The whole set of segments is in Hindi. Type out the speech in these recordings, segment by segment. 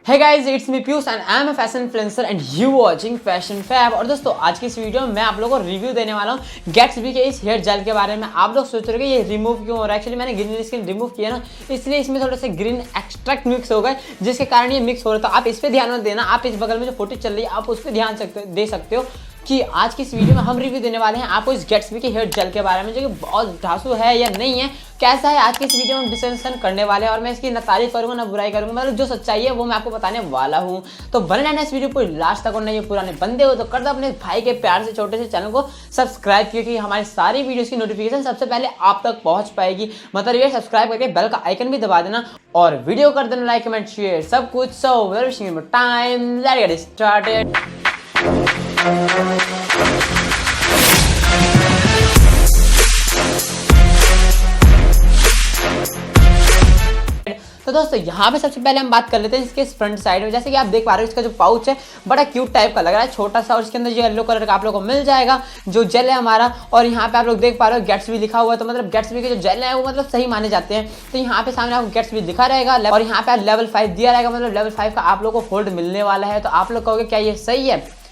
Hey guys, it's me Piyush and I am a fashion influencer and you watching Fashion Fab। और दोस्तों आज की इस वीडियो में मैं आप लोगों को रिव्यू देने वाला हूँ गैट्सबी के इस हेयर जेल के बारे में। आप लोग सोच रहे हो कि ये रिमूव क्यों हो रहा है। एक्चुअली मैंने ग्रीन स्किन रिमूव किया ना, इसलिए इसमें थोड़े से ग्रीन एक्सट्रैक्ट मिक्स हो गए जिसके कारण ये मिक्स हो रहा था। आप इस पर ध्यान मत देना, आप इस बगल में जो फोटो चल रही है आप उस पर ध्यान दे सकते हो कि आज की इस वीडियो में हम रिव्यू देने वाले हैं आपको इस गैट्सबी के हेयर जेल के बारे में, जो कि बहुत ढांसू है या नहीं है, कैसा है। आज की इस वीडियो में डिस्कशन करने वाले हैं और मैं इसकी न तारीफ करूंगा ना बुराई करूंगा, मतलब जो सच्चाई है वो मैं आपको बताने वाला हूं। तो बने रहना इस वीडियो को लास्ट तक और नहीं पुराने बंदे हो तो कर दो अपने भाई के प्यार से छोटे से चैनल को सब्सक्राइब, क्योंकि हमारी सारी वीडियोस की नोटिफिकेशन सबसे पहले आप तक पहुंच पाएगी। मतलब ये सब्सक्राइब करके बेल का आइकन भी दबा देना और वीडियो कर देना लाइक कमेंट शेयर सब कुछ। So well time let's get started. तो दोस्तों यहाँ पे सबसे पहले हम बात कर लेते हैं इसके फ्रंट साइड में। जैसे कि आप देख पा रहे हो इसका जो पाउच है बड़ा क्यूट टाइप का लग रहा है, छोटा सा, और इसके अंदर जो येलो कलर का आप लोगों को मिल जाएगा जो जेल है हमारा। और यहाँ पे आप लोग देख पा रहे हो गैट्सबी लिखा हुआ है, तो मतलब गैट्सबी के जो जेल है वो मतलब सही माने जाते हैं। तो यहाँ पे सामने आपको गैट्सबी लिखा रहेगा और यहाँ पे लेवल 5 दिया रहेगा, मतलब लेवल 5 का आप लोग को होल्ड मिलने वाला है। तो आप लोग कहोगे क्या ये सही है?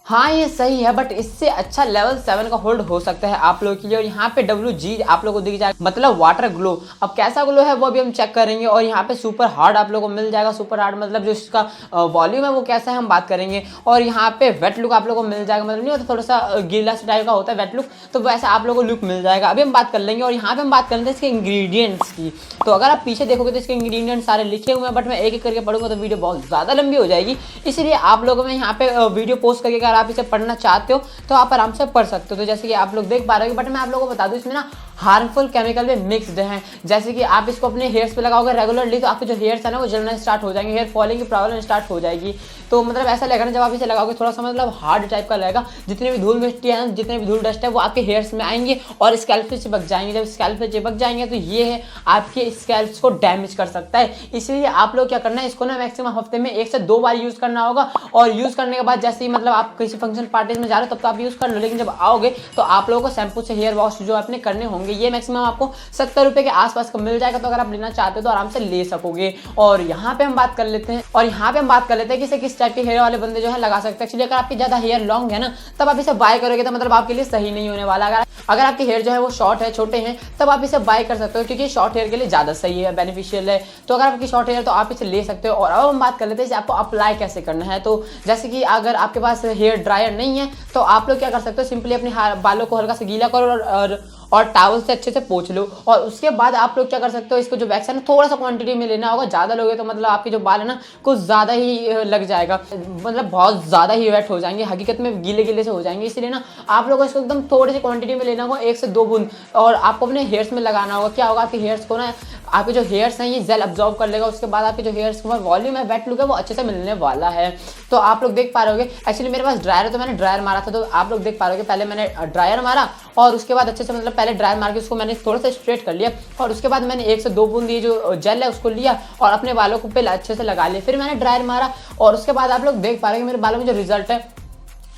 हाँ ये सही है, बट इससे अच्छा लेवल 7 का होल्ड हो सकता है आप लोगों के लिए। और यहाँ पे WG आप लोगों को दिख जाएगा, मतलब वाटर ग्लो। अब कैसा ग्लो है वो भी हम चेक करेंगे। और यहाँ पे सुपर हार्ड आप लोगों को मिल जाएगा, सुपर हार्ड मतलब जो इसका वॉल्यूम है वो कैसा है हम बात करेंगे। और यहाँ पे वेट लुक आप लोगों को मिल जाएगा, मतलब नहीं होता थोड़ा सा गीला स्टाइल का होता है वेट लुक, तो वैसे आप लोगों को लुक मिल जाएगा। अभी हम बात कर लेंगे। और यहाँ पे हम बात कर लेते हैं इसके इंग्रीडियंट्स की। तो अगर आप पीछे देखोगे तो इसके इंग्रीडियंट्स सारे लिखे हुए हैं, बट मैं एक एक करके पढ़ूंगा तो वीडियो बहुत ज़्यादा लंबी हो जाएगी, इसलिए आप लोगों में यहाँ पे वीडियो पोस्ट करके अगर आप इसे पढ़ना चाहते हो तो आप आराम से पढ़ सकते हो। तो जैसे कि आप लोग देख पा रहे हो, बट मैं आप लोगों को बता दूं इसमें ना हार्मफुल केमिकल भी मिक्सड हैं। जैसे कि आप इसको अपने हेयर्स पे लगाओगे रेगुलरली तो आपके जो हेयर्स है ना वो जलना स्टार्ट हो जाएंगे, हेयर फॉलिंग की प्रॉब्लम स्टार्ट हो जाएगी। तो मतलब ऐसा लगेगा ना जब आप इसे लगाओगे थोड़ा सा मतलब हार्ड टाइप का लगेगा, जितने भी धूल मिट्टी है ना, जितने भी धूल डस्ट है वो आपके हेयर्स में आएंगे और स्कैल्प पे चिपक जाएंगे। जब स्कैल्प पे चिपक जाएंगे तो ये है आपके स्कैल्प्स को डैमेज कर सकता है। इसलिए आप लोग क्या करना है, इसको ना मैक्सिमम हफ्ते में 1 से 2 बार यूज करना होगा। और यूज करने के बाद जैसे ही मतलब आप किसी फंक्शन पार्टीज में जा रहे हो तब तो आप यूज कर लो, लेकिन जब आओगे तो आप लोगों को शैम्पू से हेयर वॉश जो अपने करने होंगे ये मैक्सिमम आपको 70 रुपए के आसपास का मिल जाएगा। तो अगर आप लेना चाहते हो तो आराम से ले सकोगे। और यहाँ पे हम बात कर लेते हैं कि इसे किस टाइप के हेयर वाले बंदे जो है लगा सकते हैं। एक्चुअली अगर आपकी ज्यादा हेयर लॉन्ग है ना तब आप इसे बाय करोगे तो मतलब आपके लिए सही नहीं होने वाला। अगर आपके हेयर जो है वो शॉर्ट है, छोटे हैं, तब आप इसे बाय कर सकते हो, क्योंकि शॉर्ट हेयर के लिए ज्यादा सही है, बेनिफिशियल है। तो अगर आपकी शॉर्ट हेयर तो आप इसे ले सकते हो। और अब हम बात कर लेते हैं आपको अप्लाई कैसे करना है। तो जैसे कि अगर आपके पास हेयर ड्रायर नहीं है तो आप लोग क्या कर सकते हो, सिंपली अपने बालों को हल्का सा गीला करो और टॉवल से अच्छे से पोंछ लो। और उसके बाद आप लोग क्या कर सकते हो, इसको जो वैक्स है ना थोड़ा सा क्वांटिटी में लेना होगा। ज़्यादा लोगे तो मतलब आपके जो बाल है ना कुछ ज़्यादा ही लग जाएगा, मतलब बहुत ज़्यादा ही वेट हो जाएंगे, हकीकत में गीले गीले से हो जाएंगे। इसलिए ना आप लोगों को इसको एकदम थोड़ी सी क्वांटिटी में लेना होगा, 1 से 2 बूंद, और आपको अपने हेयर्स में लगाना होगा। क्या होगा, आपके हेयर्स को ना, आपके जो हेयर्स हैं ये जेल अब्जॉर्ब कर लेगा। उसके बाद आपके जो हेयर्स का वॉल्यूम है, वेट लुक है, वो अच्छे से मिलने वाला है। तो आप लोग देख पा रहे होगे, एक्चुअली मेरे पास ड्रायर है तो मैंने ड्रायर मारा था। तो आप लोग देख पा रहे होगे पहले मैंने ड्रायर मारा और उसके बाद अच्छे से मतलब पहले ड्रायर मार के उसको मैंने थोड़ा सा स्ट्रेट कर लिया। और उसके बाद मैंने 1 से 2 बूंद ये जो जेल है उसको लिया और अपने बालों को पहले अच्छे से लगा लिया। फिर मैंने ड्रायर मारा और उसके बाद आप लोग देख पा रहे हैं मेरे बालों में जो रिजल्ट है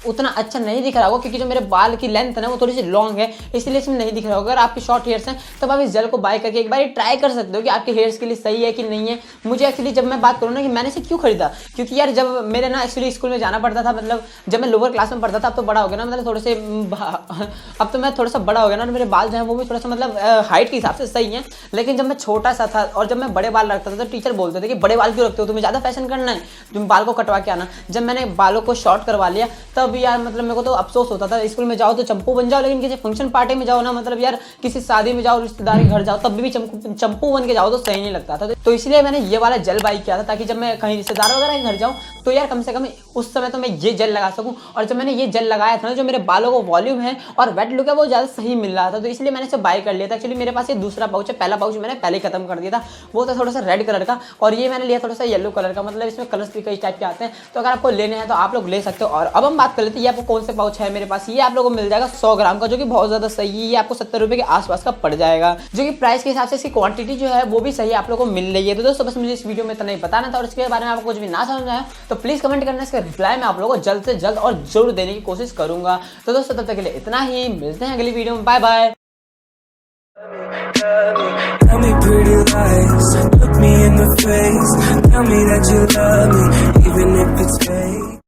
उतना अच्छा नहीं दिख रहा होगा, क्योंकि जो मेरे बाल की लेंथ है ना वो थोड़ी सी लॉन्ग है, इसलिए इसमें नहीं दिख रहा होगा। अगर आपके शॉर्ट हेयर्स हैं तब आप इस जेल को बाय करके एक बार ट्राई कर सकते हो कि आपके हेयर्स के लिए सही है कि नहीं है। मुझे एक्चुअली जब मैं बात करूँ ना कि मैंने इसे क्यों खरीदा, क्योंकि यार जब मेरे ना एक्चुअली स्कूल में जाना पड़ता था, मतलब जब मैं लोअर क्लास में पढ़ता था, अब तो बड़ा हो गया ना, मतलब थोड़े से अब तो मैं थोड़ा सा बड़ा हो गया ना, और मेरे बाल जो है वो भी थोड़ा सा मतलब हाइट के हिसाब से सही है। लेकिन जब मैं छोटा सा था और जब मैं बड़े बाल रखता था तो टीचर बोलते थे कि बड़े बाल क्यों रखते हो, तुम्हें ज़्यादा फैशन करना है, तुम बाल को कटवा के आना। जब मैंने बालों को शॉर्ट करवा लिया तब यार मतलब मेरे को अफसोस होता था। स्कूल में जाओ तो चंपू बन जाओ, लेकिन किसी फंक्शन पार्टी में जाओ ना, मतलब यार किसी शादी में जाओ, रिश्तेदार के घर जाओ, तब भी चंपू बन के जाओ तो सही नहीं लगता था। तो इसलिए मैंने ये वाला जेल बाई किया था, ताकि जब मैं कहीं रिश्तेदार वगैरह के घर जाऊं तो यार कम से कम उस समय तो मैं ये जेल लगा सकूं। और जब मैंने ये जेल लगाया था ना, जो मेरे बालों को वॉल्यूम है और वेट लुक है वो ज्यादा सही मिल रहा था, तो इसलिए मैंने इसे बाय कर लिया था। एक्चुअली मेरे पास ये दूसरा पाउच है, पहला पाउच मैंने पहले खत्म कर दिया था, वो था थोड़ा सा रेड कलर का, और ये मैंने लिया थोड़ा सा येलो कलर का, मतलब इसमें कलर्स भी कई टाइप के आते हैं। तो अगर आपको लेने हैं तो आप लोग ले सकते हो। और अब हम बात कर लेते हैं ये आपको कौन से पाउच है मेरे पास। ये आप लोगों को मिल जाएगा 100 ग्राम का, जो कि बहुत ज्यादा सही है। ये आपको 70 रुपए के आसपास का पड़ जाएगा, जो कि प्राइस के हिसाब से इसकी क्वांटिटी जो है वो भी सही आप लोगों को मिल रही है। तो दोस्तों बस मुझे इस वीडियो में इतना ही बताना था, और इसके बारे में आपको कुछ भी ना समझ आया तो प्लीज कमेंट करना, इसका रिप्लाई मैं आप लोगों को जल्द से जल्द और जरूर देने की कोशिश करूंगा। तो दोस्तों तब तक के लिए इतना ही, मिलते हैं अगली वीडियो में, bye bye. Tell me pretty lies, look me in the face. Tell me that you love me,